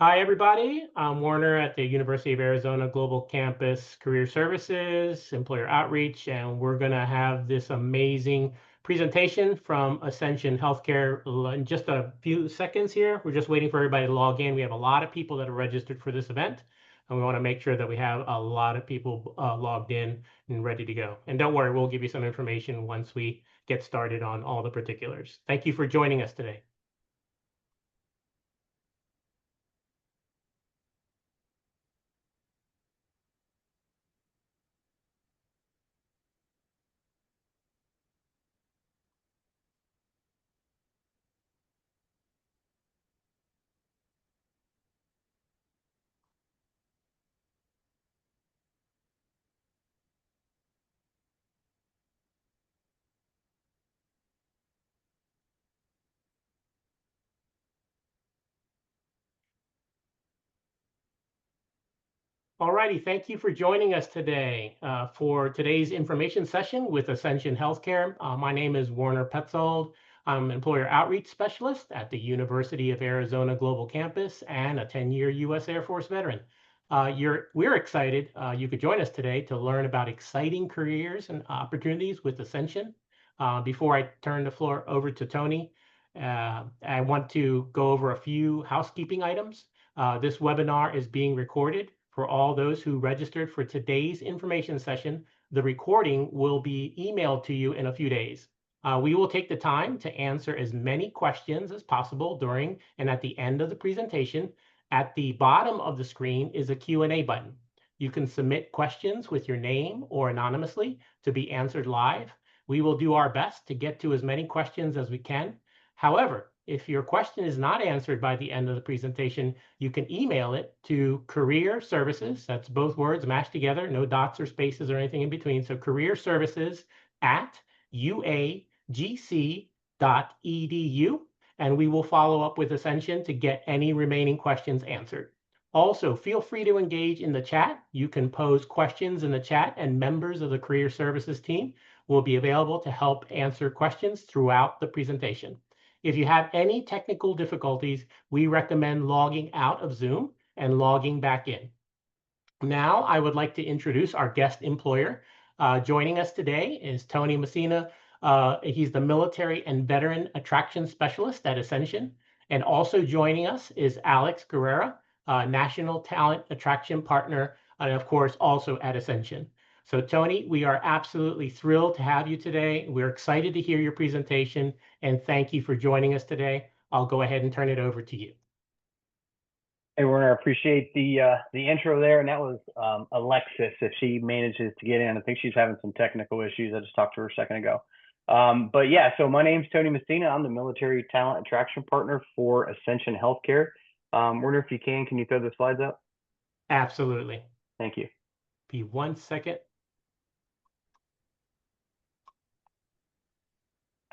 Hi, everybody. I'm Warner at the University of Arizona Global Campus Career Services, Employer Outreach, and we're going to have this amazing presentation from Ascension Healthcare in just a few seconds here. We're just waiting for everybody to log in. We have a lot of people that are registered for this event, and we want to make sure that we have a lot of people logged in and ready to go. And don't worry, we'll give you some information once we get started on all the particulars. Thank you for joining us today. Alrighty, thank you for joining us today for today's information session with Ascension Healthcare. My name is Warner Petzold. I'm an Employer Outreach Specialist at the University of Arizona Global Campus and a 10-year U.S. Air Force veteran. We're excited you could join us today to learn about exciting careers and opportunities with Ascension. Before I turn the floor over to Tony, I want to go over a few housekeeping items. This webinar is being recorded. For all those who registered for today's information session, the recording will be emailed to you in a few days. We will take the time to answer as many questions as possible during and at the end of the presentation. At the bottom of the screen is a Q&A button. You can submit questions with your name or anonymously to be answered live. We will do our best to get to as many questions as we can. However, if your question is not answered by the end of the presentation, you can email it to Career Services. That's both words mashed together, no dots or spaces or anything in between. So Career Services at UAGC.edu, and we will follow up with Ascension to get any remaining questions answered. Also, feel free to engage in the chat. You can pose questions in the chat, and members of the Career Services team will be available to help answer questions throughout the presentation. If you have any technical difficulties, we recommend logging out of Zoom and logging back in. Now, I would like to introduce our guest employer. Joining us today is Tony Messina. He's the Military and Veteran Attraction Specialist at Ascension. And also joining us is Alex Guerrera, National Talent Attraction Partner, and of course, also at Ascension. So Tony, we are absolutely thrilled to have you today. We're excited to hear your presentation, and thank you for joining us today. I'll go ahead and turn it over to you. Hey, Warner, I appreciate the intro there, and that was Alexis, if she manages to get in. I think she's having some technical issues. I just talked to her a second ago. But yeah, so my name's Tony Messina. I'm the Military Talent Attraction Partner for Ascension Healthcare. Warner, if you can you throw the slides up? Absolutely. Thank you. Be 1 second.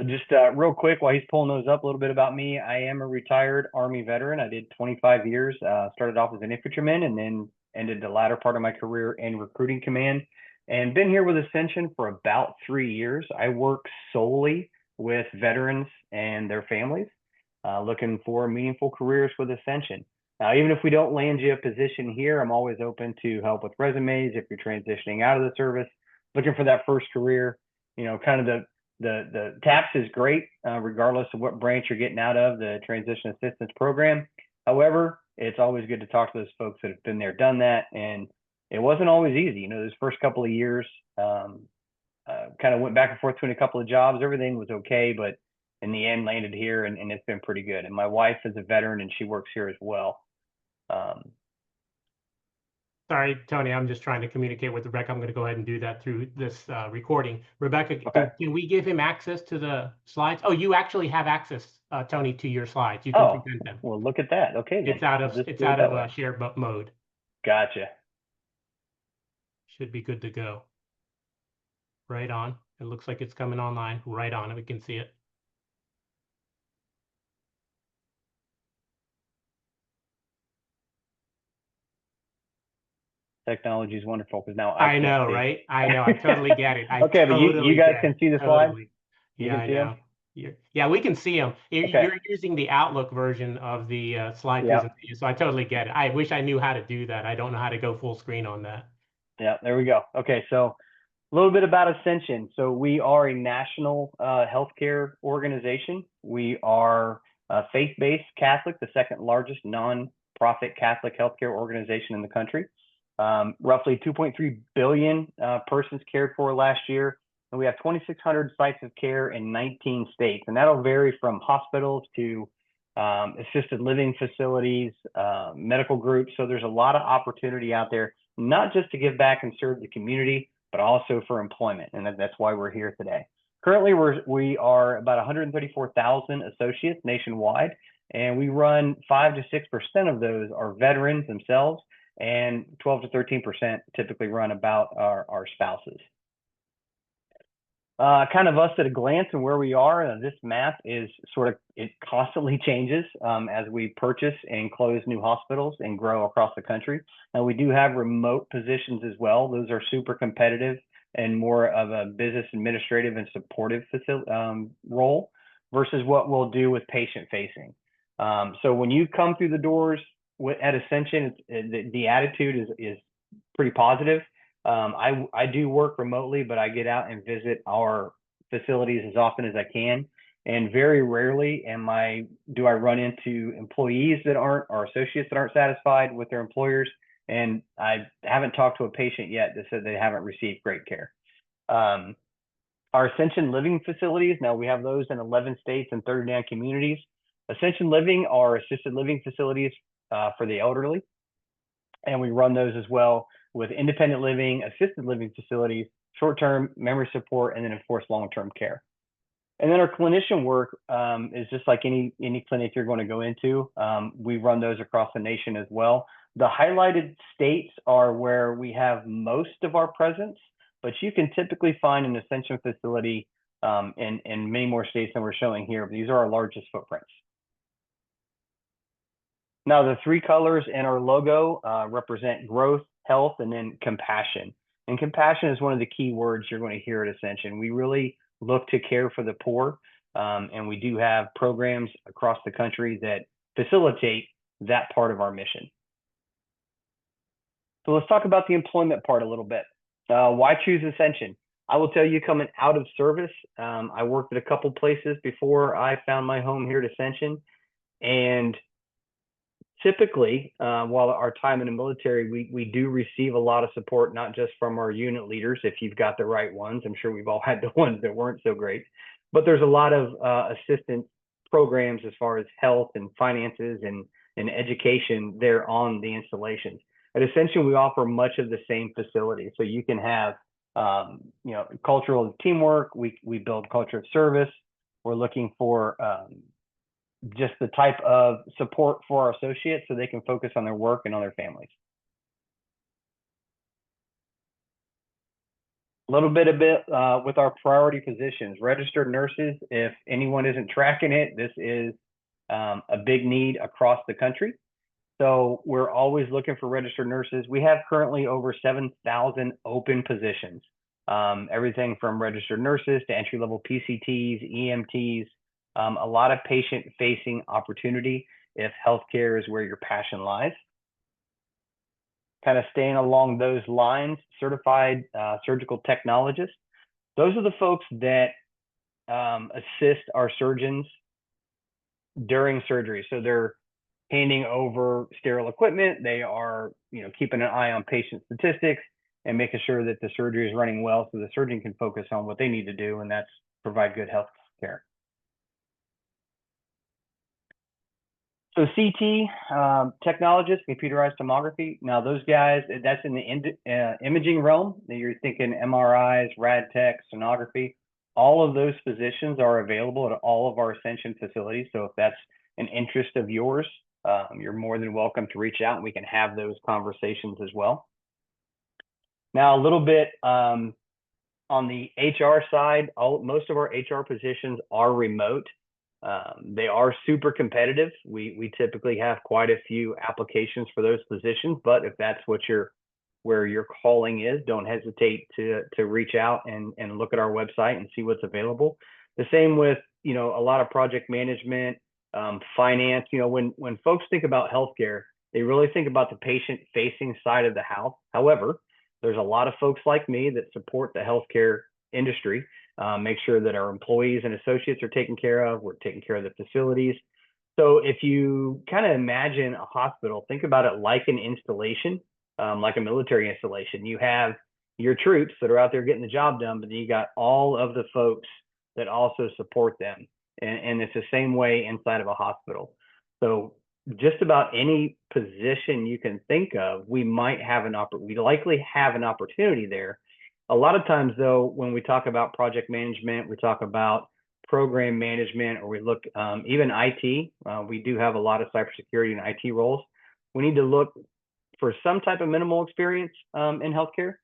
Just real quick, while he's pulling those up, a little bit about me. I am a retired Army veteran. I did 25 years, started off as an infantryman, and then ended the latter part of my career in recruiting command, and been here with Ascension for about 3 years. I work solely with veterans and their families, looking for meaningful careers with Ascension. Now, even if we don't land you a position here, I'm always open to help with resumes if you're transitioning out of the service, looking for that first career. You know, kind of the TAPS is great, regardless of what branch you're getting out of, the Transition Assistance Program. However, it's always good to talk to those folks that have been there, done that, and it wasn't always easy. You know, those first couple of years, kind of went back and forth between a couple of jobs. Everything was okay, but in the end landed here, and it's been pretty good. And my wife is a veteran, and she works here as well. Sorry, Tony, I'm just trying to communicate with Rebecca. I'm going to go ahead and do that through this recording. Rebecca, Okay. can we give him access to the slides? Oh, you actually have access, Tony, to your slides. You can present them. Well, look at that. Okay, then. It's out of share mode. Gotcha. Should be good to go. Right on. It looks like it's coming online. Right on. We can see it. Technology is wonderful because now I know, right? I know. I totally get it. Okay, but you guys can see the slides? Yeah, I know. Yeah, we can see them. Okay. You're using the Outlook version of the slide Yeah. presentation, so I totally get it. I wish I knew how to do that. I don't know how to go full screen on that. Yeah. There we go. Okay. So a little bit about Ascension. So we are a national healthcare organization. We are faith-based Catholic, the second largest non-profit Catholic healthcare organization in the country. Roughly 2.3 billion persons cared for last year. And we have 2,600 sites of care in 19 states. And that'll vary from hospitals to assisted living facilities, medical groups. So there's a lot of opportunity out there, not just to give back and serve the community, but also for employment. And that's why we're here today. Currently, we are about 134,000 associates nationwide, and we run 5 to 6% of those are veterans themselves, and 12 to 13% typically run about our spouses. Kind of us at a glance and where we are. This map is it constantly changes as we purchase and close new hospitals and grow across the country. Now we do have remote positions as well. Those are super competitive and more of a business administrative and supportive role versus what we'll do with patient facing. So when you come through the doors at Ascension, the attitude is pretty positive. I do work remotely, but I get out and visit our facilities as often as I can. And very rarely do I run into employees that aren't, or associates that aren't satisfied with their employers. And I haven't talked to a patient yet that said they haven't received great care. Our Ascension Living facilities, now we have those in 11 states and 39 communities. Ascension Living are assisted living facilities for the elderly. And we run those as well with independent living, assisted living facilities, short-term memory support, and then of course long-term care. And then our clinician work is just like any clinic you're going to go into. We run those across the nation as well. The highlighted states are where we have most of our presence, but you can typically find an Ascension facility in many more states than we're showing here. These are our largest footprints. Now, the three colors in our logo represent growth, health, and then compassion. And compassion is one of the key words you're going to hear at Ascension. We really look to care for the poor, and we do have programs across the country that facilitate that part of our mission. So let's talk about the employment part a little bit. Why choose Ascension? I will tell you, coming out of service, I worked at a couple places before I found my home here at Ascension, and typically, while our time in the military, we do receive a lot of support, not just from our unit leaders, if you've got the right ones. I'm sure we've all had the ones that weren't so great, but there's a lot of assistance programs as far as health and finances and education there on the installations. At Ascension, we offer much of the same facility. So you can have, cultural teamwork. We build culture of service. We're looking for just the type of support for our associates so they can focus on their work and on their families. A little bit with our priority positions. Registered nurses, if anyone isn't tracking it, this is a big need across the country. So we're always looking for registered nurses. We have currently over 7,000 open positions. Everything from registered nurses to entry-level PCTs, EMTs, a lot of patient-facing opportunity if healthcare is where your passion lies. Kind of staying along those lines, certified surgical technologists. Those are the folks that assist our surgeons during surgery. So they're handing over sterile equipment. They are, keeping an eye on patient statistics and making sure that the surgery is running well so the surgeon can focus on what they need to do, and that's provide good health care. So CT, technologists, computerized tomography. Now those guys, that's in the imaging realm. You're thinking MRIs, rad tech, sonography. All of those positions are available at all of our Ascension facilities. So if that's an interest of yours, you're more than welcome to reach out and we can have those conversations as well. Now a little bit on the HR side, most of our HR positions are remote. They are super competitive. We typically have quite a few applications for those positions, but if that's where your calling is, don't hesitate to reach out and look at our website and see what's available. The same with, you know, a lot of project management, finance. You know, when folks think about healthcare, they really think about the patient facing side of the house. However, there's a lot of folks like me that support the healthcare industry, make sure that our employees and associates are taken care of. We're taking care of the facilities. So if you kind of imagine a hospital, think about it like an installation, like a military installation. You have your troops that are out there getting the job done, but then you got all of the folks that also support them. And it's the same way inside of a hospital. So just about any position you can think of, we likely have an opportunity there. A lot of times though, when we talk about project management, we talk about program management, or we look even IT. We do have a lot of cybersecurity and IT roles. We need to look for some type of minimal experience in healthcare,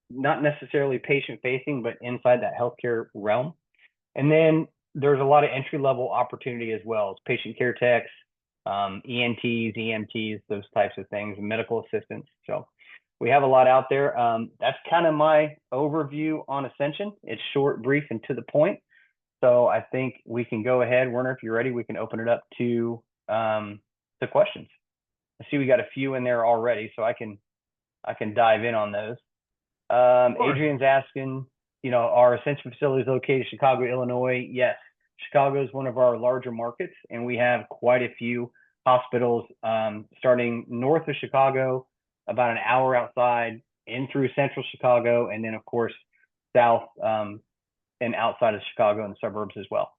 not necessarily patient facing, but inside that healthcare realm. And then there's a lot of entry level opportunity as well as patient care techs, ENTs, EMTs, those types of things, medical assistants. So we have a lot out there. That's kind of my overview on Ascension. It's short, brief, and to the point. So I think we can go ahead, Werner, if you're ready, we can open it up to questions. I see we got a few in there already, so I can dive in on those. Adrian's asking, you know, our Ascension facility is located in Chicago, Illinois. Yes, Chicago is one of our larger markets, and we have quite a few hospitals starting north of Chicago, about an hour outside, in through central Chicago, and then of course south and outside of Chicago and the suburbs as well.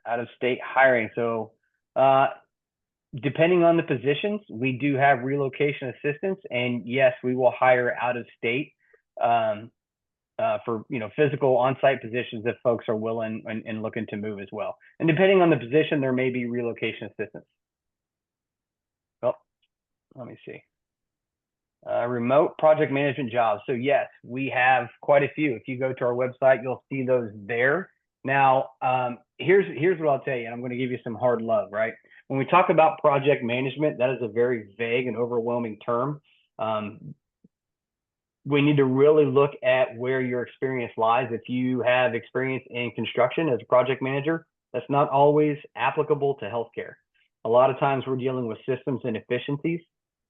Out of state hiring. So depending on the positions, we do have relocation assistance, and yes, we will hire out of state for, you know, physical on-site positions if folks are willing and looking to move as well. And depending on the position, there may be relocation assistance. Well, let me see. Remote project management jobs. So yes, we have quite a few. If you go to our website, you'll see those there. Now, here's what I'll tell you, and I'm going to give you some hard love, right? When we talk about project management, that is a very vague and overwhelming term. We need to really look at where your experience lies. If you have experience in construction as a project manager, that's not always applicable to healthcare. A lot of times we're dealing with systems and efficiencies.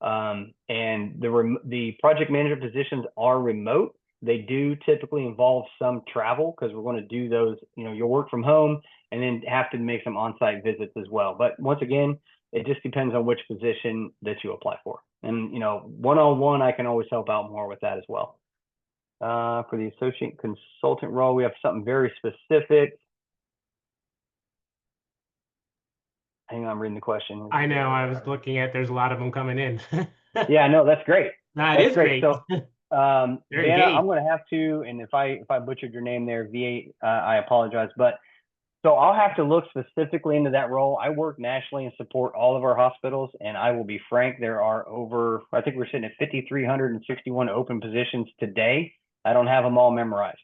And the project manager positions are remote. They do typically involve some travel because we're going to do those, you know, you'll work from home and then have to make some on-site visits as well. But once again, it just depends on which position that you apply for. And, you know, one-on-one, I can always help out more with that as well. For the associate consultant role, we have something very specific. Hang on, I'm reading the question. I know, I was looking at, there's a lot of them coming in. Yeah, no, that's great. That is great. So, Vanna, engaged. I'm going to have to, and if I butchered your name there, V8, I apologize. But so I'll have to look specifically into that role. I work nationally and support all of our hospitals, and I will be frank, there are over, I think we're sitting at 5,361 open positions today. I don't have them all memorized.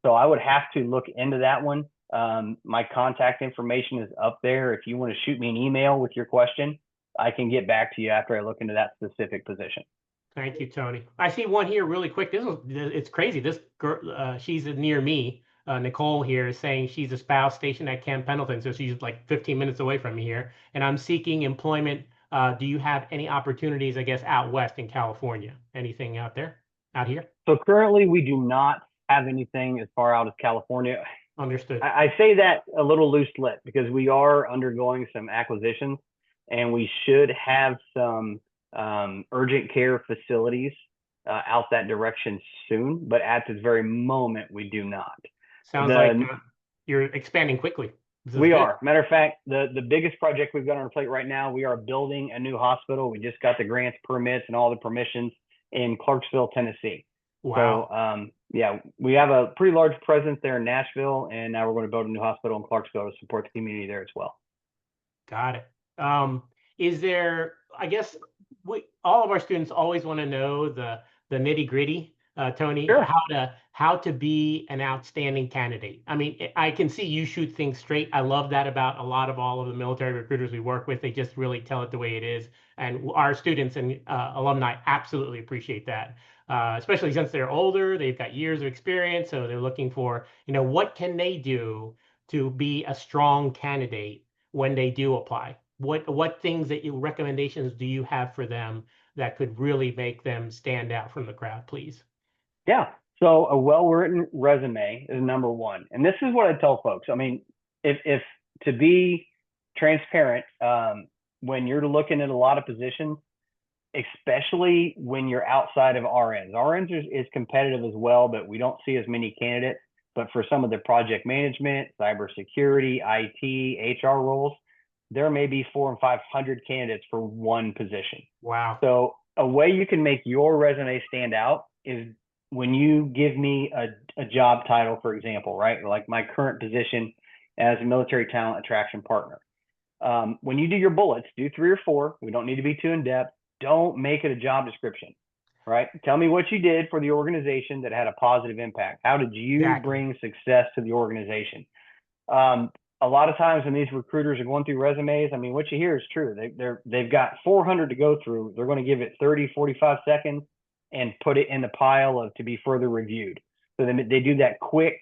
So I would have to look into that one. My contact information is up there. If you want to shoot me an email with your question, I can get back to you after I look into that specific position. Thank you, Tony. I see one here really quick. It's crazy. This girl, she's near me. Nicole here is saying she's a spouse stationed at Camp Pendleton, so she's like 15 minutes away from me here. And I'm seeking employment. Do you have any opportunities, I guess, out west in California? Anything out there, out here? So currently, we do not have anything as far out as California. Understood. I say that a little loose lip because we are undergoing some acquisitions, and we should have some urgent care facilities out that direction soon. But at this very moment, we do not. Sounds like you're expanding quickly. We are. Matter of fact, the biggest project we've got on our plate right now, we are building a new hospital. We just got the grants, permits, and all the permissions in Clarksville, Tennessee. Wow. So, yeah, we have a pretty large presence there in Nashville, and now we're going to build a new hospital in Clarksville to support the community there as well. Got it. Is there, I guess, all of our students always want to know the nitty gritty, Tony, Sure. how to be an outstanding candidate. I mean, I can see you shoot things straight. I love that about all of the military recruiters we work with. They just really tell it the way it is. And our students and alumni absolutely appreciate that. especially since they're older, they've got years of experience, so they're looking for, what can they do to be a strong candidate when they do apply? What things recommendations do you have for them that could really make them stand out from the crowd, please? Yeah. So a well-written resume is number one. And this is what I tell folks. I mean, if to be transparent, when you're looking at a lot of positions, especially when you're outside of RNs. RNs is competitive as well, but we don't see as many candidates. But for some of the project management, cybersecurity, IT, HR roles, there may be 400 and 500 candidates for one position. Wow. So a way you can make your resume stand out is when you give me a job title, for example, right? Like my current position as a military talent attraction partner. When you do your bullets, do 3 or 4. We don't need to be too in depth. Don't make it a job description, right? Tell me what you did for the organization that had a positive impact. How did you bring success to the organization? A lot of times when these recruiters are going through resumes, I mean, what you hear is true. They've got 400 to go through. They're going to give it 30, 45 seconds and put it in the pile of to be further reviewed. So then they do that quick,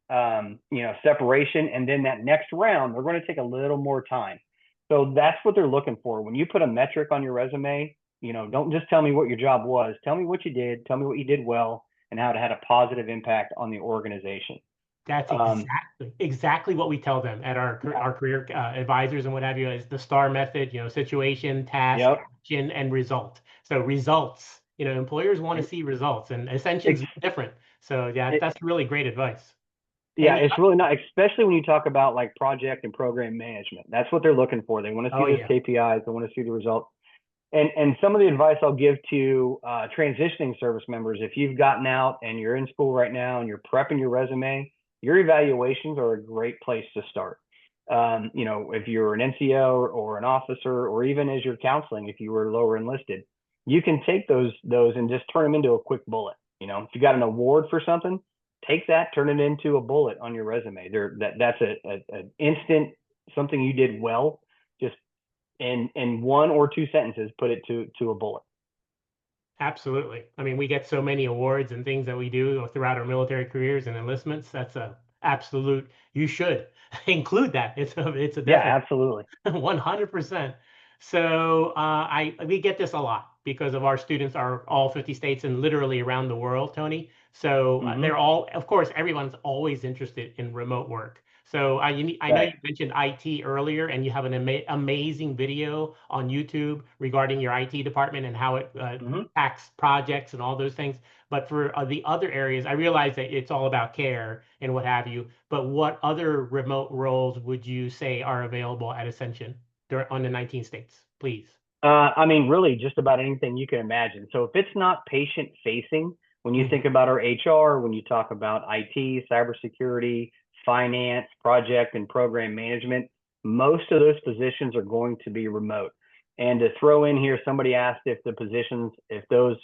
separation. And then that next round, they're going to take a little more time. So that's what they're looking for. When you put a metric on your resume, don't just tell me what your job was. Tell me what you did. Tell me what you did well and how it had a positive impact on the organization. That's exactly what we tell them at our career advisors and what have you, is the STAR method, situation, task, action, and result. So results, employers want to see results, and Ascension's different. So yeah, that's really great advice. Yeah, it's really not, especially when you talk about like project and program management. That's what they're looking for. They want to see those KPIs. They want to see the results. And some of the advice I'll give to transitioning service members, if you've gotten out and you're in school right now and you're prepping your resume, your evaluations are a great place to start. If you're an NCO or an officer, or even as you're counseling, if you were lower enlisted, you can take those and just turn them into a quick bullet. If you got an award for something, take that, turn it into a bullet on your resume. That's an instant something you did well. Just in 1 or 2 sentences, put it to a bullet. Absolutely. I mean, we get so many awards and things that we do throughout our military careers and enlistments. That's a absolute. You should include that. It's a definite. Yeah, absolutely. 100%. So we get this a lot because of our students are all 50 states and literally around the world, Tony. So they're all, of course, everyone's always interested in remote work. So I know you mentioned IT earlier, and you have an amazing video on YouTube regarding your IT department and how it impacts projects and all those things. But for the other areas, I realize that it's all about care and what have you. But what other remote roles would you say are available at Ascension on the 19 states, please? I mean, really just about anything you can imagine. So if it's not patient facing, when you think about our HR, when you talk about IT, cybersecurity, finance, project and program management, most of those positions are going to be remote. And to throw in here, somebody asked if those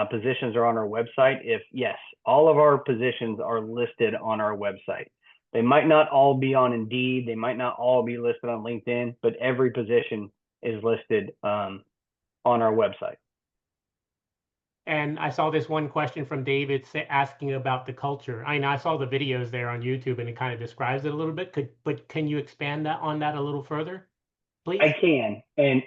positions are on our website. Yes, all of our positions are listed on our website. They might not all be on Indeed. They might not all be listed on LinkedIn, but every position is listed on our website. And I saw this one question from David asking about the culture. I saw the videos there on YouTube, and it kind of describes it a little bit. But can you expand on that a little further, please? I can, and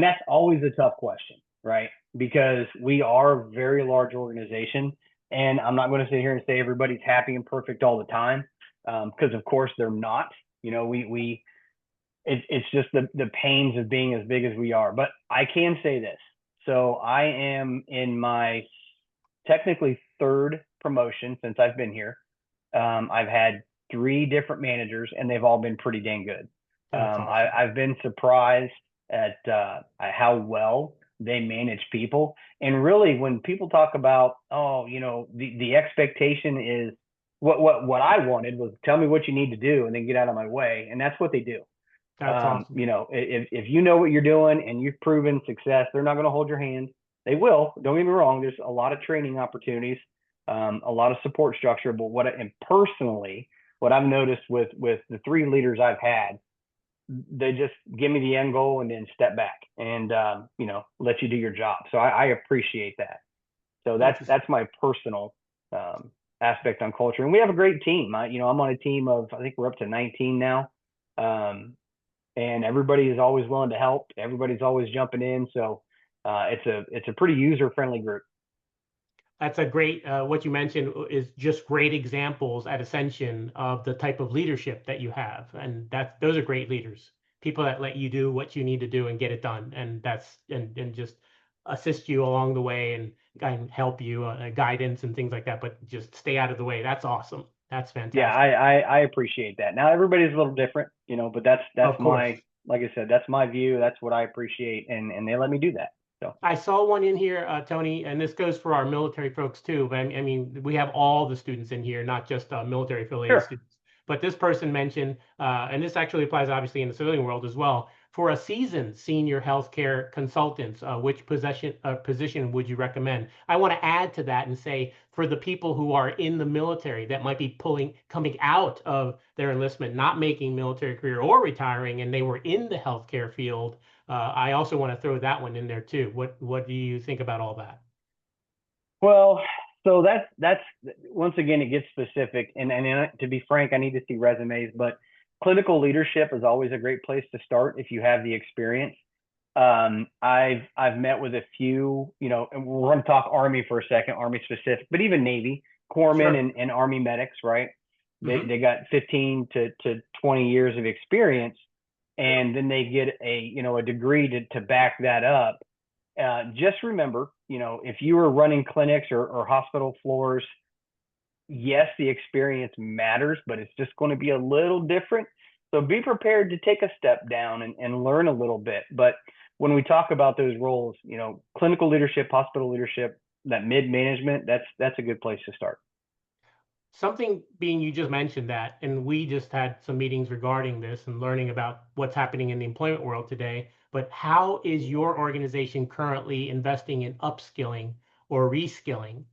that's always a tough question, right? Because we are a very large organization, and I'm not going to sit here and say everybody's happy and perfect all the time, because of course they're not. It's just the pains of being as big as we are. But I can say this. So I am in my technically 3rd promotion since I've been here. I've had 3 different managers, and they've all been pretty dang good. Awesome. I've been surprised at how well they manage people. And really, when people talk about, the expectation is what I wanted was tell me what you need to do and then get out of my way. And that's what they do. That's awesome. If you know what you're doing and you've proven success, they're not going to hold your hand. They will. Don't get me wrong. There's a lot of training opportunities, a lot of support structure. But personally, what I've noticed with the 3 leaders I've had, they just give me the end goal and then step back and let you do your job. So I appreciate that. So That's that's my personal aspect on culture. And we have a great team. I'm on a team of, I think we're up to 19 now. And everybody is always willing to help. Everybody's always jumping in. So it's a pretty user friendly group. That's a great, what you mentioned is just great examples at Ascension of the type of leadership that you have. And those are great leaders, people that let you do what you need to do and get it done. And and just assist you along the way and help you, guidance and things like that, but just stay out of the way. That's awesome. That's Yeah, fantastic. I appreciate that. Now everybody's a little different, but that's Of course. my, like I said, that's my view. That's what I appreciate, and they let me do that. So I saw one in here, Tony, and this goes for our military folks too. But I mean, we have all the students in here, not just military affiliated sure. students. But this person mentioned, and this actually applies obviously in the civilian world as well. For a seasoned senior healthcare consultants, which position would you recommend? I want to add to that and say for the people who are in the military that might be coming out of their enlistment, not making military career or retiring, and they were in the healthcare field. I also want to throw that one in there too. What do you think about all that? Well, so that's once again it gets specific, and to be frank, I need to see resumes, but clinical leadership is always a great place to start if you have the experience. I've met with a few, and we're going to talk Army for a second, Army specific, but even Navy corpsmen Sure. and Army medics, right? Hmm. They got 15 to 20 years of experience, and then they get a degree to back that up. Just remember, if you are running clinics or hospital floors, yes, the experience matters, but it's just going to be a little different. So be prepared to take a step down and learn a little bit. But when we talk about those roles, clinical leadership, hospital leadership, that mid management, that's a good place to start. Something being you just mentioned that, and we just had some meetings regarding this and learning about what's happening in the employment world today. But how is your organization currently investing in upskilling or reskilling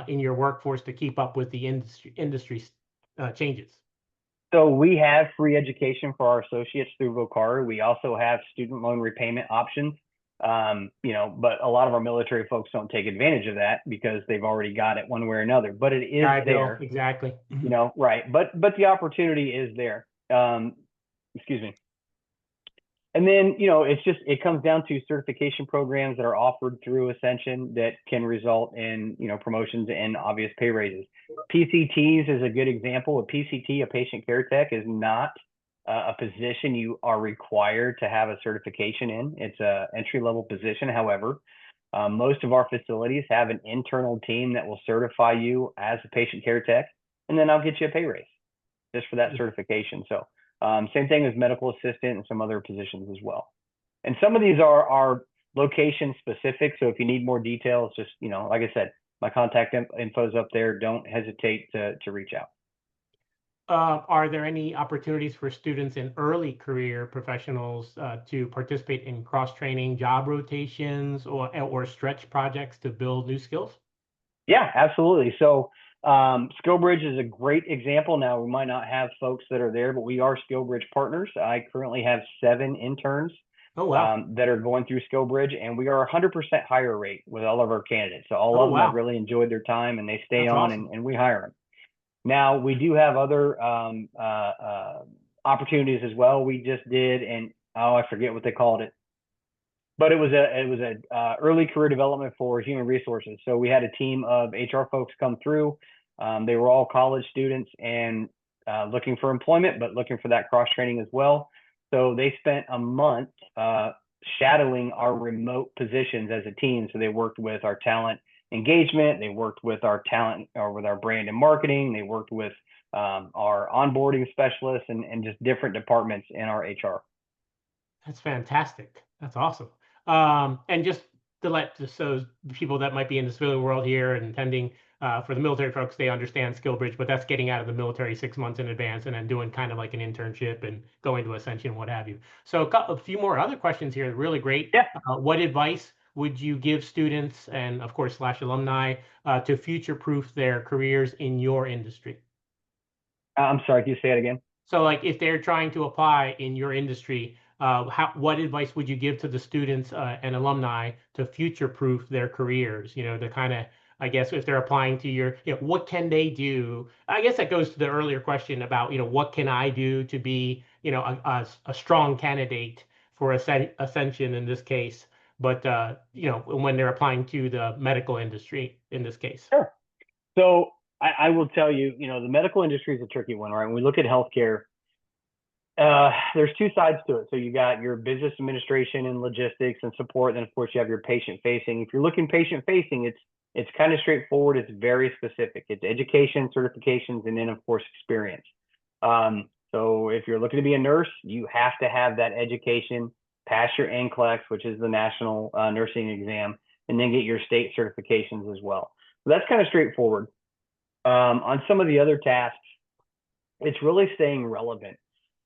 in your workforce to keep up with the industry changes? So we have free education for our associates through Vocara. We also have student loan repayment options. But a lot of our military folks don't take advantage of that because they've already got it one way or another. But it is I Bill, there, exactly. right? But the opportunity is there. Excuse me. And then, it comes down to certification programs that are offered through Ascension that can result in, promotions and obvious pay raises. PCTs is a good example. A PCT, a patient care tech, is not a position you are required to have a certification in. It's a entry-level position. However, most of our facilities have an internal team that will certify you as a patient care tech, and then I'll get you a pay raise just for that certification. So same thing as medical assistant and some other positions as well. And some of these are location specific. So if you need more details, just, like I said, my contact info is up there. Don't hesitate to reach out. Are there any opportunities for students in early career professionals to participate in cross-training, job rotations, or stretch projects to build new skills? Yeah, absolutely. So SkillBridge is a great example. Now, we might not have folks that are there, but we are SkillBridge partners. I currently have 7 interns Oh, wow. that are going through SkillBridge, and we are 100% hire rate with all of our candidates. So all Oh, of them have wow. really enjoyed their time, and they stay That's on, awesome. and we hire them. Now, we do have other opportunities as well. We just did, and I forget what they called it, but it was a early career development for human resources. So we had a team of HR folks come through. They were all college students and looking for employment, but looking for that cross training as well. So they spent a month shadowing our remote positions as a team. So they worked with our talent engagement, they worked with our talent or with our brand and marketing, they worked with our onboarding specialists and just different departments in our HR. That's fantastic. That's awesome. And just to so people that might be in the civilian world here and attending, for the military folks, they understand SkillBridge, but that's getting out of the military 6 months in advance and then doing kind of like an internship and going to Ascension, what have you. So a few more other questions here. Really great. Yeah. What advice would you give students and of course slash alumni to future-proof their careers in your industry? I'm sorry, can you say it again? So, like, if they're trying to apply in your industry, what advice would you give to the students and alumni to future-proof their careers? To kind of I guess if they're applying to your, what can they do? I guess that goes to the earlier question about, what can I do to be, a strong candidate for Ascension in this case, but when they're applying to the medical industry in this case. Sure. So I will tell you, the medical industry is a tricky one, right? When we look at healthcare, there's two sides to it. So you got your business administration and logistics and support. Then of course you have your patient facing. If you're looking patient facing, it's kind of straightforward. It's very specific. It's education, certifications, and then of course experience. So if you're looking to be a nurse, you have to have that education, pass your NCLEX, which is the national nursing exam, and then get your state certifications as well. So that's kind of straightforward. On some of the other tasks, it's really staying relevant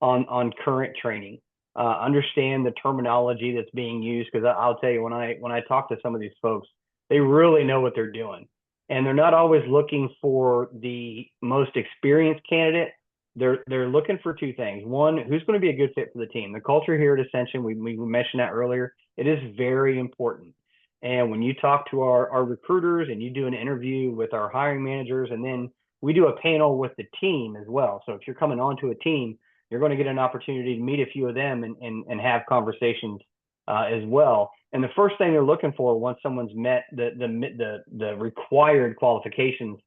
on current training. Understand the terminology that's being used, because I'll tell you, when I talk to some of these folks, they really know what they're doing, and they're not always looking for the most experienced candidate. They're looking for two things. One, who's going to be a good fit for the team. The culture here at Ascension, we mentioned that earlier. It is very important. And when you talk to our recruiters and you do an interview with our hiring managers, and then we do a panel with the team as well. So if you're coming onto a team, you're going to get an opportunity to meet a few of them and have conversations as well. And the first thing they're looking for once someone's met the required qualifications,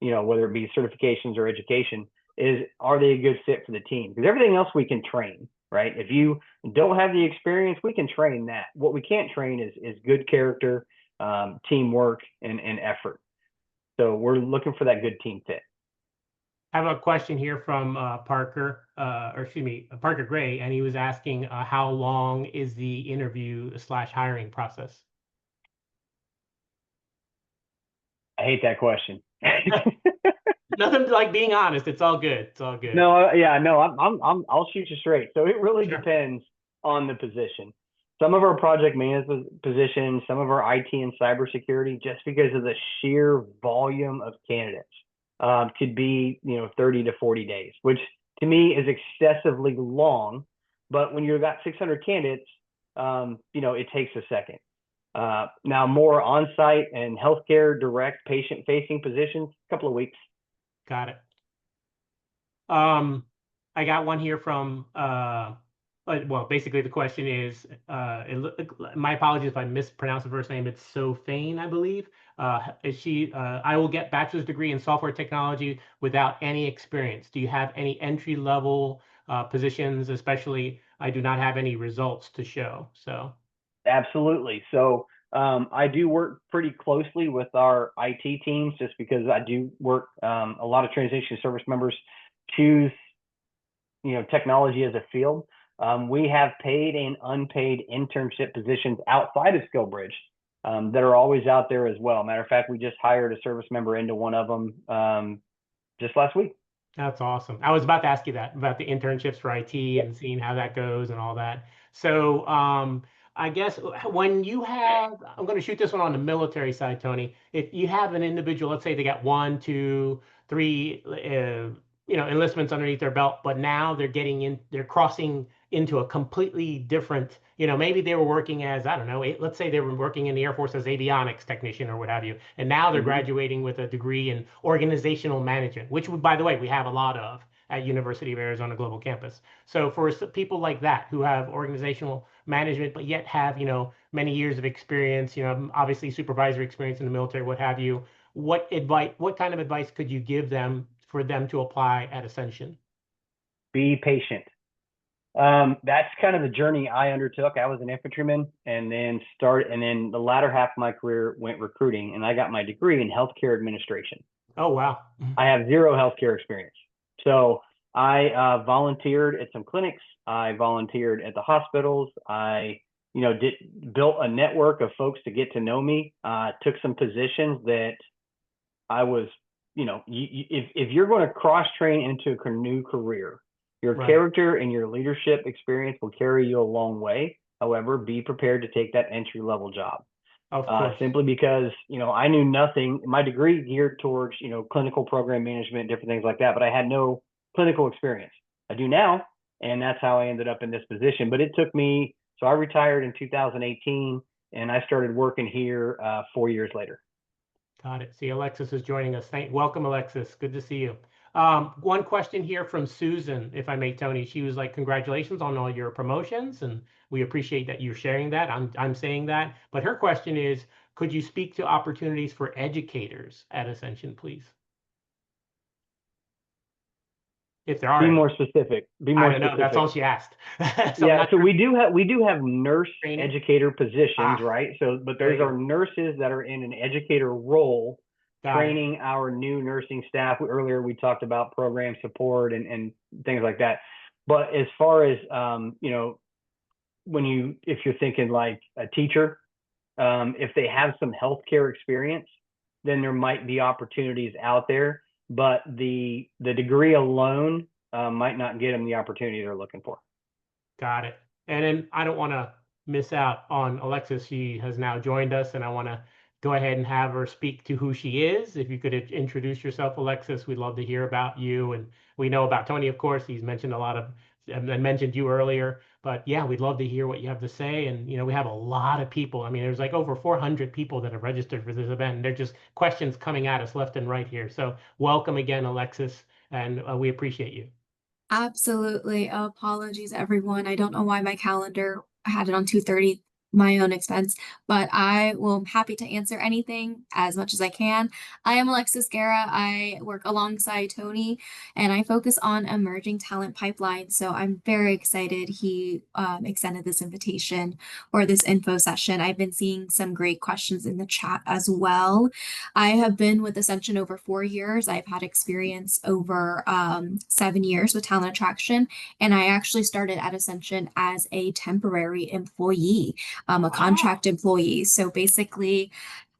whether it be certifications or education, is, are they a good fit for the team? Because everything else we can train, right? If you don't have the experience, we can train that. What we can't train is good character, teamwork, and effort. So we're looking for that good team fit. I have a question here from Parker Gray, and he was asking how long is the interview / hiring process? I hate that question. Nothing like being honest. It's all good. It's all good. No, yeah, no, I'll shoot you straight. So it really Sure. depends on the position. Some of our project management positions, some of our IT and cybersecurity, just because of the sheer volume of candidates, could be 30 to 40 days, which to me is excessively long. But when you've got 600 candidates, it takes a second. Now, more on-site and healthcare direct patient-facing positions, a couple of weeks. Got it. I got one here from well, basically the question is, my apologies if I mispronounce the first name. It's Sophane, I believe. Is she? I will get bachelor's degree in software technology without any experience. Do you have any entry level positions? Especially, I do not have any results to show. So. Absolutely. So I do work pretty closely with our IT teams, just because I do work. A lot of transition service members choose, technology as a field. We have paid and unpaid internship positions outside of SkillBridge that are always out there as well. Matter of fact, we just hired a service member into one of them just last week. That's awesome. I was about to ask you that about the internships for IT and seeing how that goes and all that. So I guess when you have, I'm going to shoot this one on the military side, Tony. If you have an individual, let's say they got 1, 2, 3, enlistments underneath their belt, but now they're crossing into a completely different, maybe they were working as, I don't know, let's say they were working in the Air Force as avionics technician or what have you, and now they're graduating with a degree in organizational management, which, by the way, we have a lot of at University of Arizona Global Campus. So for people like that who have organizational management, but yet have, many years of experience, obviously supervisory experience in the military, what have you, what kind of advice could you give them for them to apply at Ascension? Be patient. That's kind of the journey I undertook. I was an infantryman, and then the latter half of my career went recruiting, and I got my degree in healthcare administration. Oh, wow. I have zero healthcare experience. So I volunteered at some clinics. I volunteered at the hospitals. I, built a network of folks to get to know me. Took some positions that I was, if you're going to cross train into a new career, your character and your leadership experience will carry you a long way. However, be prepared to take that entry level job. Of course. Simply because, I knew nothing. My degree geared towards, clinical program management, different things like that, but I had no clinical experience. I do now, and that's how I ended up in this position. But it took me, so I retired in 2018, and I started working here 4 years later. Got it. See, Alexis is joining us. Welcome, Alexis. Good to see you. One question here from Susan, if I may, Tony. She was like, "Congratulations on all your promotions, and we appreciate that you're sharing that." I'm saying that, but her question is, could you speak to opportunities for educators at Ascension, please? If there are Be any. more specific. Be I more don't know. That's all specific. she asked. So I'm Yeah, not so sure. we do have nurse Training. educator positions, Ah, right? So, but there those you are go. nurses that are in an educator role, Got it. training our new nursing staff. Earlier, we talked about program support and things like that. But as far as if you're thinking like a teacher, if they have some healthcare experience, then there might be opportunities out there. But the degree alone might not get them the opportunity they're looking for. Got it. And then I don't want to miss out on Alexis. She has now joined us, and I want to go ahead and have her speak to who she is. If you could introduce yourself, Alexis, we'd love to hear about you. And we know about Tony, of course. He's mentioned a lot of, and mentioned you earlier. But yeah, we'd love to hear what you have to say. And, we have a lot of people. I mean, there's like over 400 people that have registered for this event. And they're just questions coming at us left and right here. So welcome again, Alexis, and we appreciate you. Absolutely. Apologies, everyone. I don't know why my calendar had it on 2:30, my own expense, but I will happy to answer anything as much as I can. I am Alexis Guerra. I work alongside Tony and I focus on emerging talent pipeline. So I'm very excited he extended this invitation or this info session. I've been seeing some great questions in the chat as well. I have been with Ascension over 4 years. I've had experience over 7 years with talent attraction, and I actually started at Ascension as a temporary employee, a Wow. contract employee. So basically,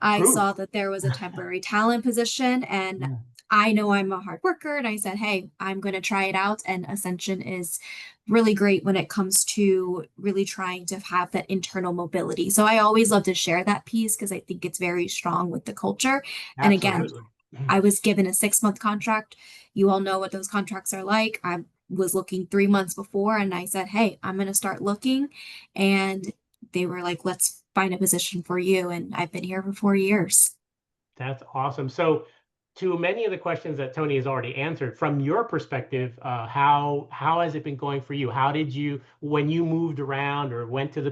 I Proof. saw that there was a temporary talent position, and Yeah. I know I'm a hard worker, and I said, hey, I'm going to try it out. And Ascension is really great when it comes to really trying to have that internal mobility. So I always love to share that piece because I think it's very strong with the culture. And again, Absolutely. I was given a 6 month contract. You all know what those contracts are like. I was looking 3 months before and I said, hey, I'm going to start looking. And they were like, let's find a position for you. And I've been here for 4 years. That's awesome. So, to many of the questions that Tony has already answered, from your perspective, how has it been going for you? How did you, when you moved around or went to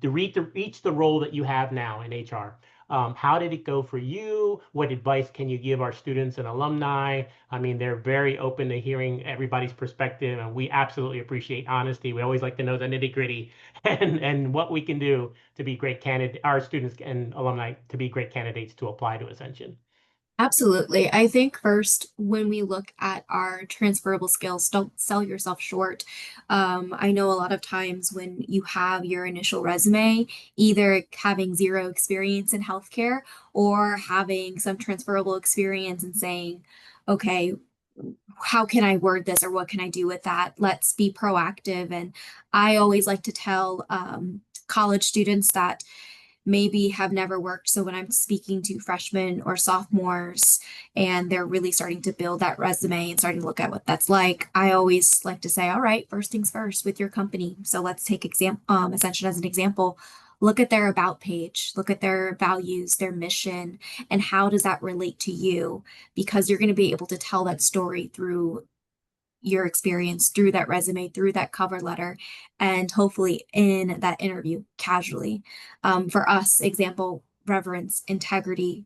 reach the role that you have now in HR? How did it go for you? What advice can you give our students and alumni? I mean, they're very open to hearing everybody's perspective, and we absolutely appreciate honesty. We always like to know the nitty-gritty and what we can do to be great candidate, our students and alumni to be great candidates to apply to Ascension. Absolutely. I think first, when we look at our transferable skills, don't sell yourself short. I know a lot of times when you have your initial resume, either having zero experience in healthcare or having some transferable experience and saying, okay, how can I word this or what can I do with that? Let's be proactive. And I always like to tell college students that maybe have never worked. So when I'm speaking to freshmen or sophomores and they're really starting to build that resume and starting to look at what that's like, I always like to say, all right, first things first with your company. So let's take Ascension as an example. Look at their about page, look at their values, their mission, and how does that relate to you? Because you're going to be able to tell that story through your experience, through that resume, through that cover letter, and hopefully in that interview casually. For us, example, reverence, integrity,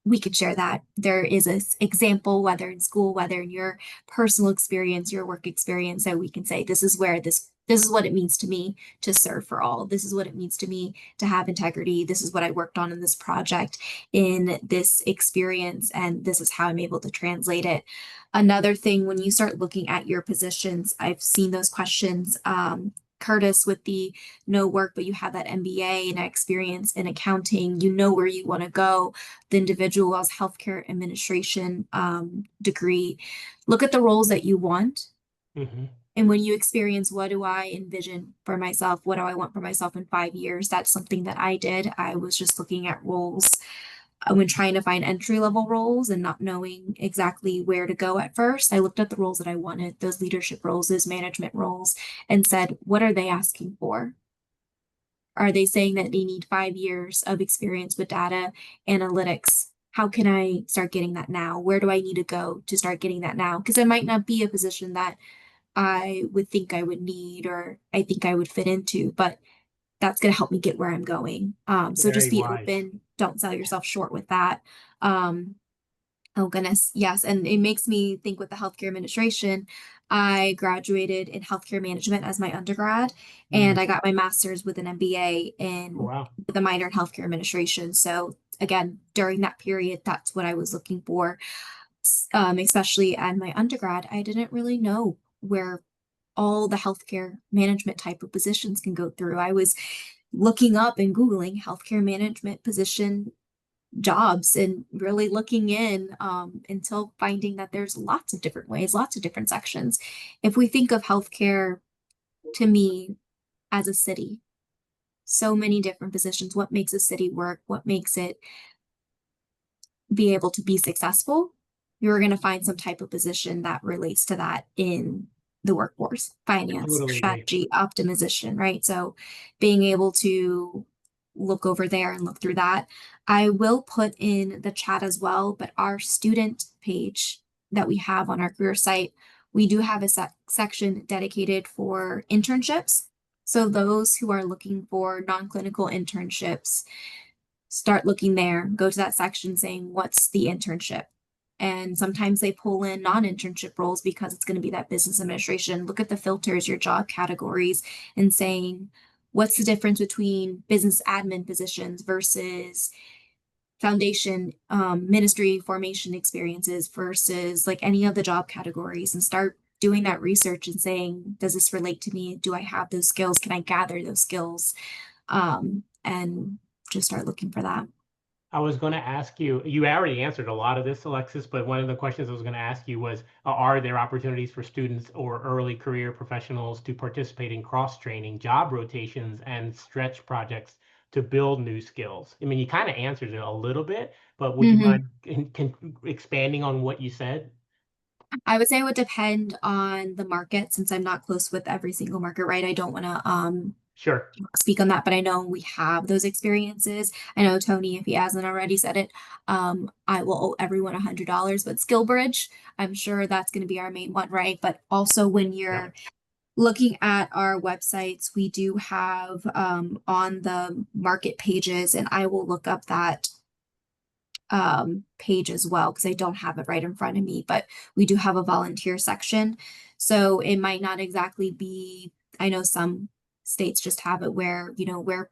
we could share that. There is an example, whether in school, whether in your personal experience, your work experience, that we can say, this is where this is what it means to me to serve for all. This is what it means to me to have integrity. This is what I worked on in this project, in this experience, and this is how I'm able to translate it. Another thing, when you start looking at your positions, I've seen those questions. Curtis with the no work, but you have that MBA and experience in accounting, you know where you want to go. The individual has healthcare administration degree. Look at the roles that you want. Mhm. And when you experience, what do I envision for myself? What do I want for myself in 5 years? That's something that I did. I was just looking at roles when trying to find entry level roles and not knowing exactly where to go at first. I looked at the roles that I wanted, those leadership roles, those management roles, and said, what are they asking for? Are they saying that they need 5 years of experience with data analytics? How can I start getting that now? Where do I need to go to start getting that now? Because it might not be a position that I would think I would need or I think I would fit into, but that's going to help me get where I'm going. So just Very be wise. open. Don't sell yourself short with that. Um, Oh goodness, yes. And it makes me think with the healthcare administration. I graduated in healthcare management as my undergrad, Mm. and I got my master's with an MBA Oh, in wow. with a minor in healthcare administration. So again, during that period, that's what I was looking for. Especially at my undergrad, I didn't really know where all the healthcare management type of positions can go through. I was looking up and Googling healthcare management position jobs and really looking in until finding that there's lots of different ways, lots of different sections. If we think of healthcare to me as a city, so many different positions, what makes a city work, what makes it be able to be successful, you're going to find some type of position that relates to that in the workforce, I finance, totally agree. strategy, optimization, right? So being able to look over there and look through that. I will put in the chat as well, but our student page that we have on our career site, we do have a section dedicated for internships. So those who are looking for non-clinical internships, start looking there, go to that section saying, what's the internship? And sometimes they pull in non-internship roles because it's going to be that business administration. Look at the filters, your job categories, and saying, what's the difference between business admin positions versus foundation ministry formation experiences versus like any of the job categories, and start doing that research and saying, does this relate to me? Do I have those skills? Can I gather those skills? And just start looking for that. I was going to ask you, you already answered a lot of this, Alexis, but one of the questions I was going to ask you was, are there opportunities for students or early career professionals to participate in cross-training, job rotations, and stretch projects to build new skills? I mean, you kind of answered it a little bit, but would you Mhm. mind expanding on what you said? I would say it would depend on the market since I'm not close with every single market, right? I don't want to Sure. speak on that, but I know we have those experiences. I know Tony, if he hasn't already said it, I will owe everyone $100, but Skill Bridge, I'm sure that's going to be our main one, right? But also when Yeah. you're looking at our websites, we do have on the market pages, and I will look up that page as well because I don't have it right in front of me, but we do have a volunteer section. So it might not exactly be, I know some states just have it where, we're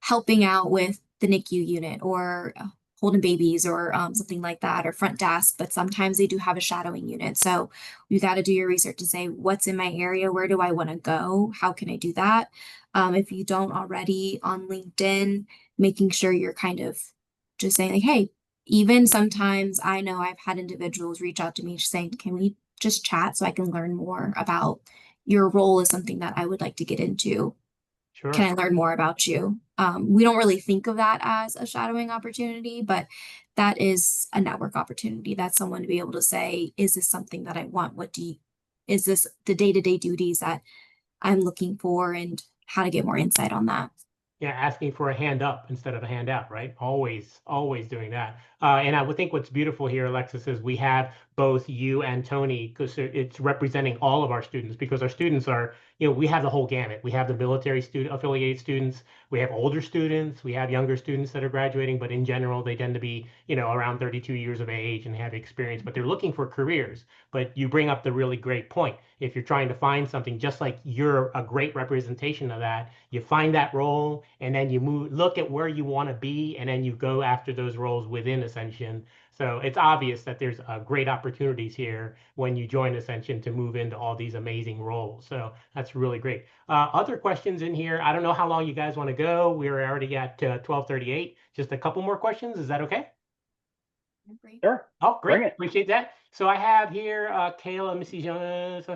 helping out with the NICU unit or holding babies or something like that or front desk, but sometimes they do have a shadowing unit. So you got to do your research to say what's in my area, where do I want to go, how can I do that? If you don't already on LinkedIn, making sure you're kind of just saying like, hey, even sometimes I know I've had individuals reach out to me saying, can we just chat so I can learn more about your role is something that I would like to get into. Can Sure. I learn more about you? We don't really think of that as a shadowing opportunity, but that is a network opportunity. That's someone to be able to say, is this something that I want? Is this the day-to-day duties that I'm looking for and how to get more insight on that? Yeah, asking for a hand up instead of a handout, right? Always doing that. And I would think what's beautiful here, Alexis, is we have both you and Tony because it's representing all of our students because our students are, we have the whole gamut. We have the military student affiliated students, we have older students, we have younger students that are graduating, but in general, they tend to be, around 32 years of age and have experience, but they're looking for careers. But you bring up the really great point. If you're trying to find something, just like you're a great representation of that, you find that role and then you look at where you want to be and then you go after those roles within Ascension. So it's obvious that there's great opportunities here when you join Ascension to move into all these amazing roles. So that's really great. Other questions in here. I don't know how long you guys want to go. We're already at 12:38. Just a couple more questions. Is that okay? Great. Sure, Oh, great. bring it. Appreciate that. So I have here Kayla. Let me see. This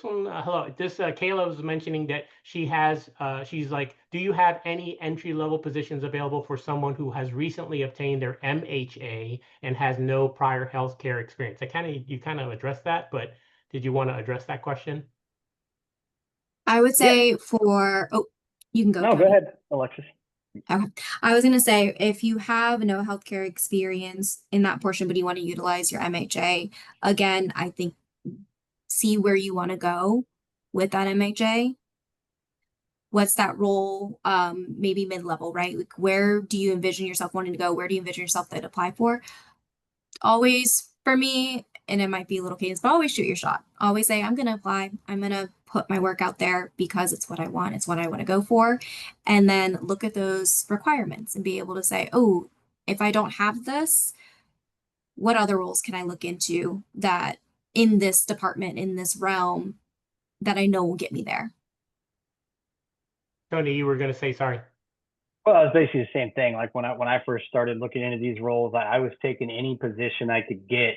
one, hello. Kayla was mentioning that she's like, do you have any entry-level positions available for someone who has recently obtained their MHA and has no prior healthcare experience? You kind of addressed that, but did you want to address that question? I would Yeah. say for, oh, you can go, No, go Tony. ahead, Alexis. Okay. I was going to say, if you have no healthcare experience in that portion, but you want to utilize your MHA, again, I think see where you want to go with that MHA. What's that role, maybe mid-level, right? Like, where do you envision yourself wanting to go? Where do you envision yourself to apply for? Always, for me, and it might be a little cadence, but always shoot your shot. Always say, I'm going to apply. I'm going to put my work out there because it's what I want. It's what I want to go for. And then look at those requirements and be able to say, oh, if I don't have this, what other roles can I look into that in this department, in this realm, that I know will get me there? Tony, you were going to say sorry. Well, it's basically the same thing. Like when I first started looking into these roles, I was taking any position I could get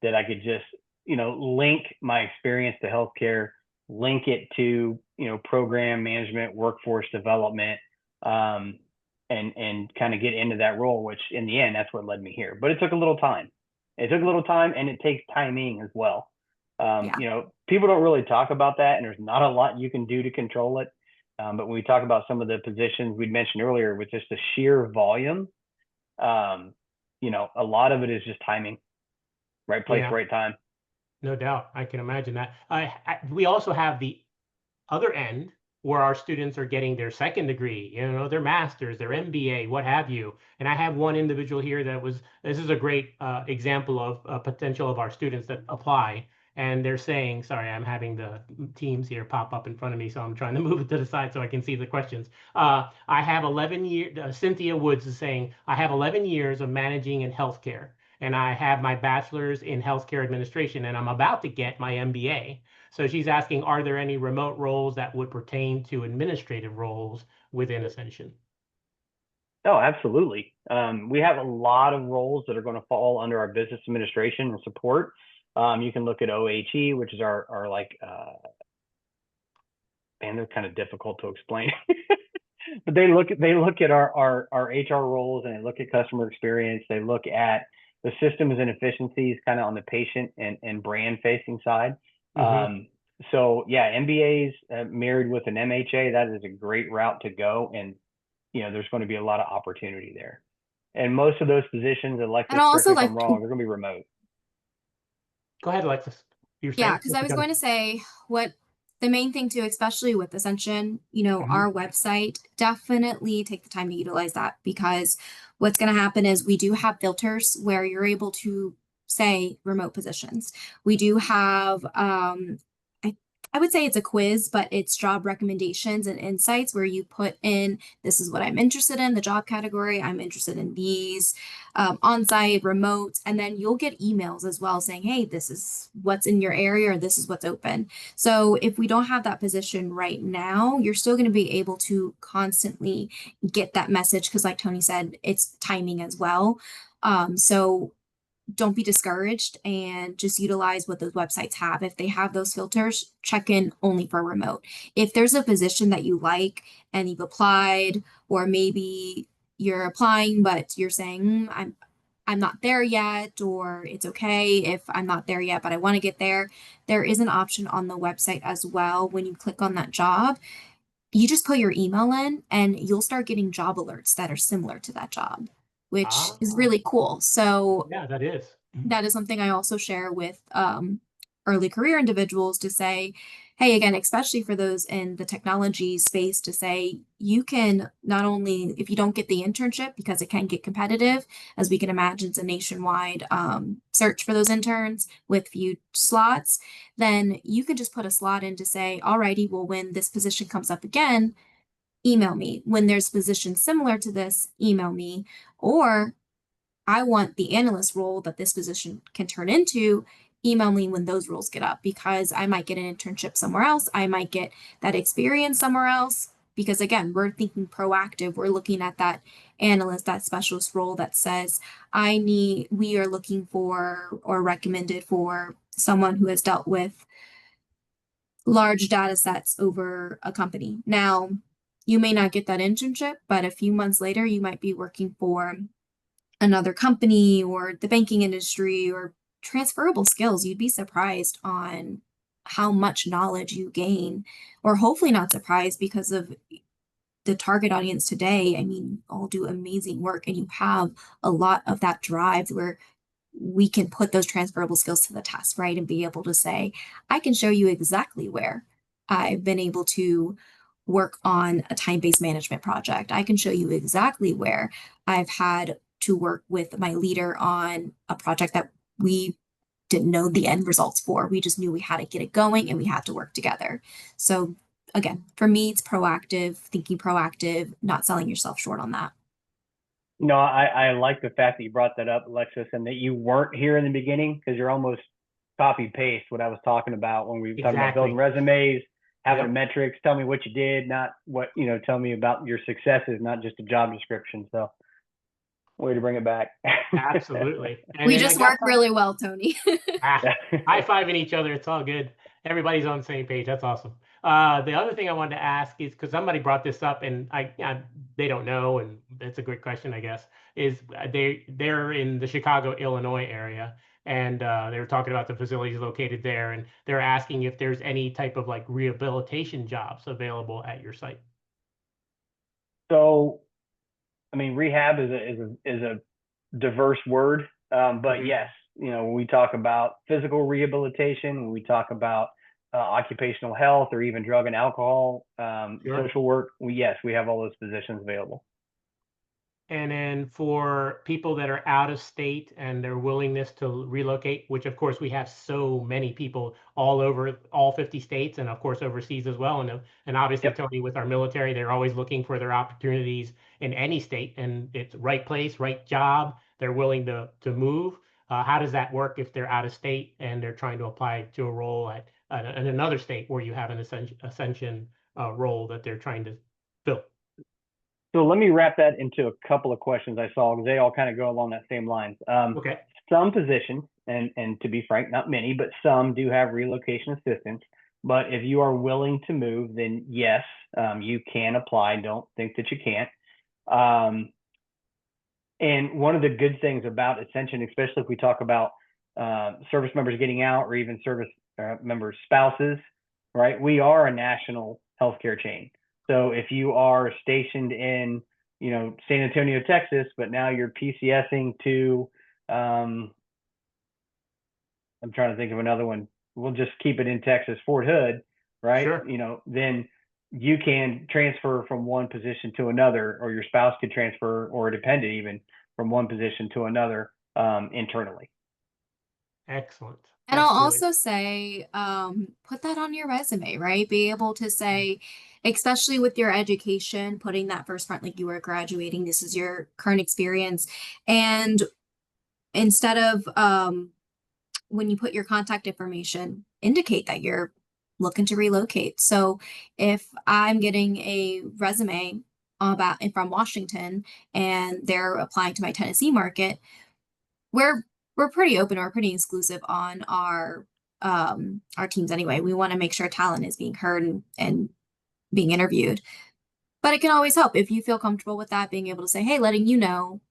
that I could just, link my experience to healthcare, link it to, program management, workforce development, and kind of get into that role, which in the end, that's what led me here. But it took a little time. It took a little time, and it takes timing as well. Yeah. People don't really talk about that, and there's not a lot you can do to control it. But when we talk about some of the positions we'd mentioned earlier with just the sheer volume, a lot of it is just timing, right place, Yeah, right time. no doubt. I can imagine that. We also have the other end where our students are getting their second degree, their master's, their MBA, what have you. And I have one individual here this is a great example of potential of our students that apply. And they're saying, sorry, I'm having the teams here pop up in front of me, so I'm trying to move it to the side so I can see the questions. I have 11 years, Cynthia Woods is saying, I have 11 years of managing in healthcare, and I have my bachelor's in healthcare administration, and I'm about to get my MBA. So she's asking, are there any remote roles that would pertain to administrative roles within Ascension? Oh, absolutely. We have a lot of roles that are going to fall under our business administration and support. You can look at OHE, which is our like, man, they're kind of difficult to explain. But they look at our HR roles, and they look at customer experience. They look at the systems and efficiencies kind of on the patient and brand facing side. Mm-hmm. So yeah, MBAs married with an MHA, that is a great route to go. And there's going to be a lot of opportunity there. And most of those positions, And Alexis, correct also me if I'm like, wrong, they're going to be remote. Go ahead, Alexis. You were yeah, saying? because I was going to say what the main thing too, especially with Ascension, Mhm. our website, definitely take the time to utilize that because what's going to happen is we do have filters where you're able to say remote positions. We do have I I would say it's a quiz, but it's job recommendations and insights where you put in this is what I'm interested in, the job category, I'm interested in these on-site, remote, and then you'll get emails as well saying, hey, this is what's in your area or this is what's open. So if we don't have that position right now, you're still going to be able to constantly get that message because like Tony said, it's timing as well. So don't be discouraged and just utilize what those websites have. If they have those filters, check in only for remote. If there's a position that you like and you've applied, or maybe you're applying, but you're saying, I'm not there yet, or it's okay if I'm not there yet, but I want to get there. There is an option on the website as well. When you click on that job, you just put your email in and you'll start getting job alerts that are similar to that job, which Ah, is really cool. So yeah, that is. that is something I also share with early career individuals to say, hey, again, especially for those in the technology space, to say you can not only, if you don't get the internship, because it can get competitive, as we can imagine, it's a nationwide search for those interns with few slots, then you can just put a slot in to say, alrighty, well, when this position comes up again, email me. When there's positions similar to this, email me. Or I want the analyst role that this position can turn into. Email me when those roles get up because I might get an internship somewhere else. I might get that experience somewhere else. Because again, we're thinking proactive. We're looking at that analyst, that specialist role that says, we are looking for or recommended for someone who has dealt with large data sets over a company. Now, you may not get that internship, but a few months later, you might be working for another company or the banking industry or transferable skills. You'd be surprised on how much knowledge you gain, or hopefully not surprised because of the target audience today. I mean, all do amazing work, and you have a lot of that drive where we can put those transferable skills to the test, right? And be able to say, I can show you exactly where I've been able to work on a time-based management project. I can show you exactly where I've had to work with my leader on a project that we didn't know the end results for. We just knew we had to get it going and we had to work together. So again, for me, it's proactive, thinking proactive, not selling yourself short on that. No, I like the fact that you brought that up, Alexis, and that you weren't here in the beginning, because you're almost copy paste what I was talking about when we were talking about building resumes, having metrics. Tell me what you did, not what, tell me about your successes, not just a job description. So way to bring it back. Absolutely. We just work really well, Tony. High-fiving each other. It's all good. Everybody's on the same page. That's awesome. The other thing I wanted to ask is, because somebody brought this up and they don't know, and it's a great question, I guess, is they're in the Chicago, Illinois area, and they were talking about the facilities located there, and they're asking if there's any type of like rehabilitation jobs available at your site. So, I mean, rehab is a diverse word, but yes, when we talk about physical rehabilitation, when we talk about occupational health, or even drug and alcohol, social work, we have all those positions available. And then for people that are out of state and their willingness to relocate, which of course we have so many people all over all 50 states, and of course overseas as well. And obviously, Tony, with our military, they're always looking for their opportunities in any state, and it's right place, right job. They're willing to move. How does that work if they're out of state and they're trying to apply to a role at in another state where you have an Ascension role that they're trying to fill? So let me wrap that into a couple of questions I saw, because they all kind of go along that same lines. Okay. Some positions, and to be frank, not many, but some do have relocation assistance. But if you are willing to move, then yes, you can apply. Don't think that you can't. And one of the good things about Ascension, especially if we talk about service members getting out, or even service members' spouses, right? We are a national healthcare chain. So if you are stationed in, San Antonio, Texas, but now you're PCSing to, I'm trying to think of another one. We'll just keep it in Texas, Fort Hood, right? Sure. Then you can transfer from one position to another, or your spouse could transfer, or a dependent even, from one position to another internally. Excellent. And I'll also say, put that on your resume, right? Be able to say, especially with your education, putting that first front, like you were graduating, this is your current experience. And instead of when you put your contact information, indicate that you're looking to relocate. So if I'm getting a resume from Washington and they're applying to my Tennessee market, we're pretty open, or pretty exclusive on our teams anyway. We want to make sure talent is being heard and being interviewed. But it can always help if you feel comfortable with that, being able to say, hey, letting you know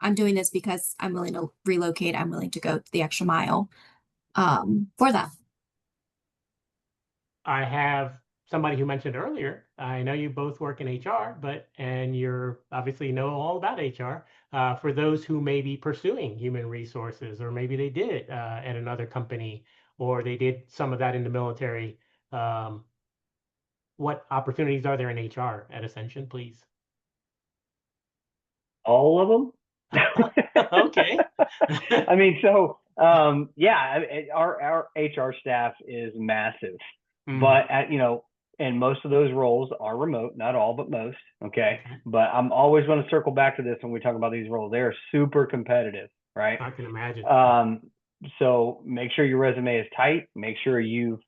I'm doing this because I'm willing to relocate. I'm willing to go the extra mile for that. I have somebody who mentioned earlier, I know you both work in HR, and you're obviously know all about HR. For those who may be pursuing human resources, or maybe they did it at another company, or they did some of that in the military, what opportunities are there in HR at Ascension, please? All of them. Okay. I mean, so yeah, our HR staff is massive, but and most of those roles are remote, not all, but most. Okay. But I'm always going to circle back to this when we talk about these roles. They are super competitive, right? I can imagine. So make sure your resume is tight. Make sure you've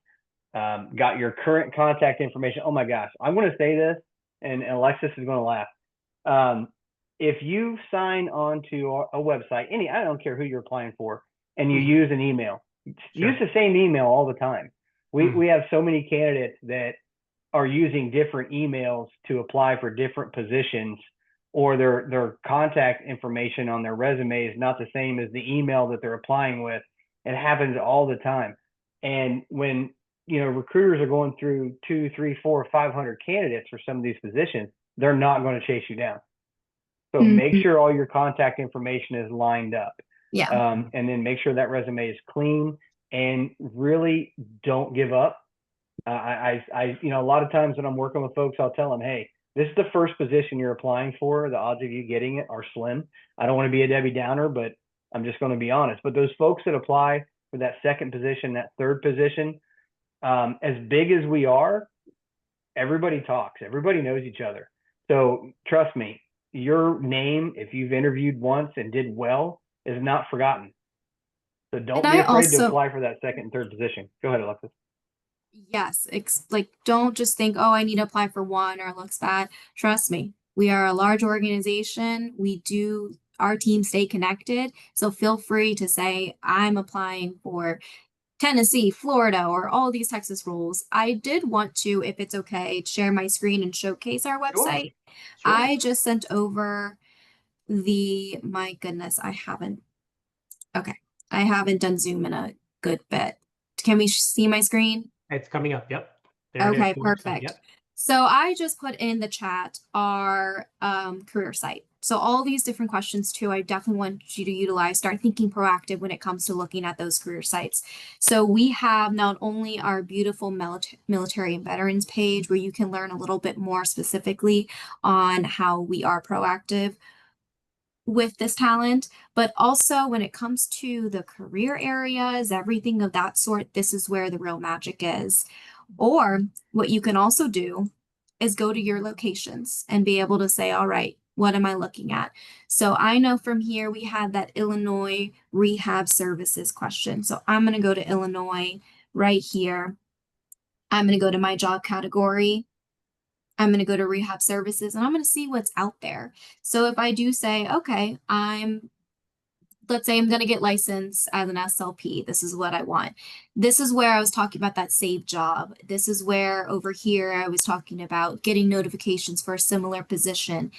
got your current contact information. Oh my gosh, I'm going to say this, and Alexis is going to laugh. If you sign on to a website, I don't care who you're applying for, and you use an email, use the same email all the time. We have so many candidates that are using different emails to apply for different positions, or their contact information on their resume is not the same as the email that they're applying with. It happens all the time. And when recruiters are going through 2, 3, 4, 500 candidates for some of these positions. They're not going to chase you down. So make Mhm. sure all your contact information is lined up. Yeah. And then make sure that resume is clean, and really don't give up. A lot of times when I'm working with folks, I'll tell them, hey, this is the first position you're applying for. The odds of you getting it are slim. I don't want to be a Debbie Downer, but I'm just going to be honest. But those folks that apply for that second position, that third position, as big as we are, everybody talks, everybody knows each other. So trust me, your name, if you've interviewed once and did well, is not forgotten. So And don't be I afraid to also, apply for that second and third position. Go ahead, Alexis. yes, like don't just think, oh, I need to apply for one or it looks bad. Trust me, we are a large organization. Our team stay connected. So feel free to say, I'm applying for Tennessee, Florida, or all these Texas rules. I did want to, if it's okay, share my screen and showcase our Sure, website. sure. I just sent over my goodness, okay, I haven't done Zoom in a good bit. Can we see my screen? It's coming up. Yep. There it is. Okay, The website. perfect. Yep. So I just put in the chat our career site. So all these different questions too, I definitely want you to utilize, start thinking proactive when it comes to looking at those career sites. So we have not only our beautiful military and veterans page where you can learn a little bit more specifically on how we are proactive with this talent, but also when it comes to the career areas, everything of that sort, this is where the real magic is. Or what you can also do is go to your locations and be able to say, all right, what am I looking at? So I know from here we had that Illinois rehab services question. So I'm going to go to Illinois right here. I'm going to go to my job category. I'm going to go to rehab services and I'm going to see what's out there. So if I do say, okay, let's say I'm going to get licensed as an SLP. This is what I want. This is where I was talking about that save job. This is where over here I was talking about getting notifications for a similar position,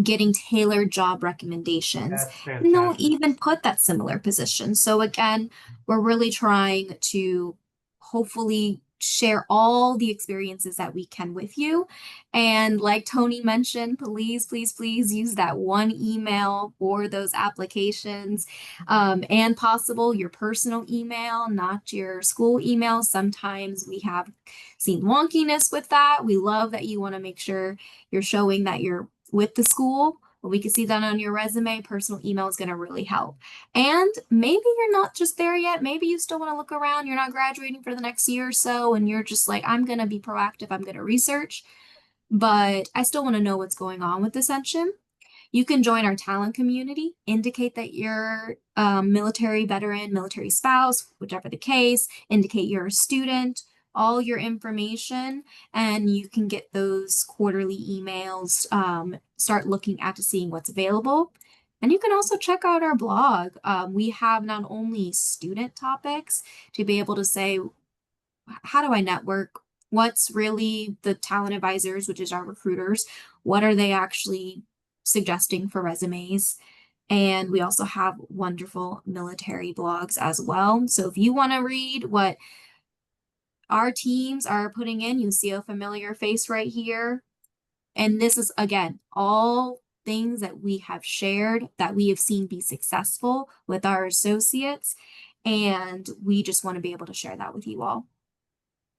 getting tailored job recommendations. That's And they'll fantastic. even put that similar position. So again, we're really trying to hopefully share all the experiences that we can with you. And like Tony mentioned, please, please, please use that one email for those applications, and possible your personal email, not your school email. Sometimes we have seen wonkiness with that. We love that you want to make sure you're showing that you're with the school. But we can see that on your resume. Personal email is going to really help. And maybe you're not just there yet. Maybe you still want to look around. You're not graduating for the next year or so, and you're just like, I'm going to be proactive. I'm going to research, but I still want to know what's going on with Ascension. You can join our talent community, indicate that you're a military veteran, military spouse, whichever the case, indicate you're a student, all your information, and you can get those quarterly emails, start looking at to seeing what's available. And you can also check out our blog. We have not only student topics to be able to say, how do I network? What's really the talent advisors, which is our recruiters, what are they actually suggesting for resumes? And we also have wonderful military blogs as well. So if you want to read what our teams are putting in, you see a familiar face right here. And this is, again, all things that we have shared that we have seen be successful with our associates. And we just want to be able to share that with you all.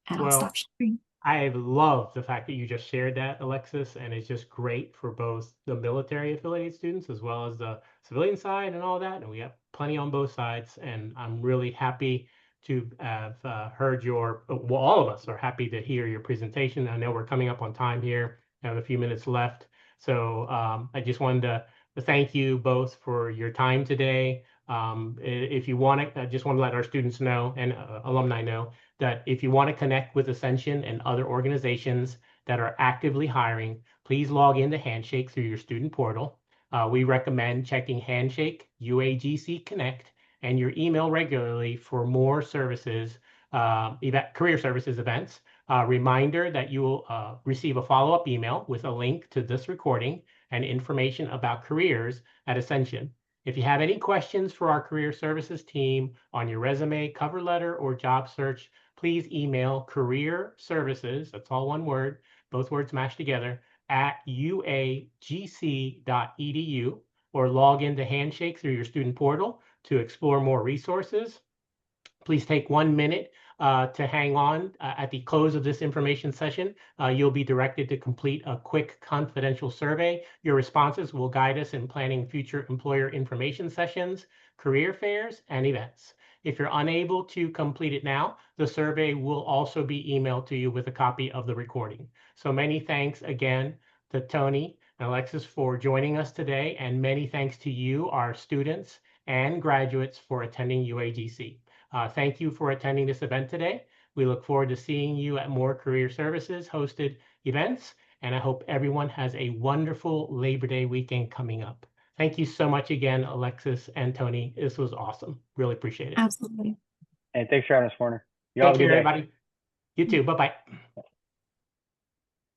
And I'll stop Well, sharing. I love the fact that you just shared that, Alexis, and it's just great for both the military affiliated students as well as the civilian side and all that. And we have plenty on both sides. And I'm really happy to have heard well, all of us are happy to hear your presentation. I know we're coming up on time here. I have a few minutes left. So I just wanted to thank you both for your time today. If you want to, I just want to let our students know and alumni know that if you want to connect with Ascension and other organizations that are actively hiring, please log into Handshake through your student portal. We recommend checking Handshake, UAGC Connect, and your email regularly for more services, career services events. Reminder that you will receive a follow-up email with a link to this recording and information about careers at Ascension. If you have any questions for our career services team on your resume, cover letter, or job search, please email career services, that's all one word, both words mashed together, at uagc.edu, or log into Handshake through your student portal to explore more resources. Please take 1 minute to hang on. At the close of this information session, you'll be directed to complete a quick confidential survey. Your responses will guide us in planning future employer information sessions, career fairs, and events. If you're unable to complete it now, the survey will also be emailed to you with a copy of the recording. So many thanks again to Tony and Alexis for joining us today, and many thanks to you, our students and graduates, for attending UAGC. Thank you for attending this event today. We look forward to seeing you at more career services hosted events, and I hope everyone has a wonderful Labor Day weekend coming up. Thank you so much again, Alexis and Tony. This was awesome. Really appreciate it. Absolutely. And thanks for having us, Warner. You all Thank have a you, good day. everybody. You too. Bye-bye.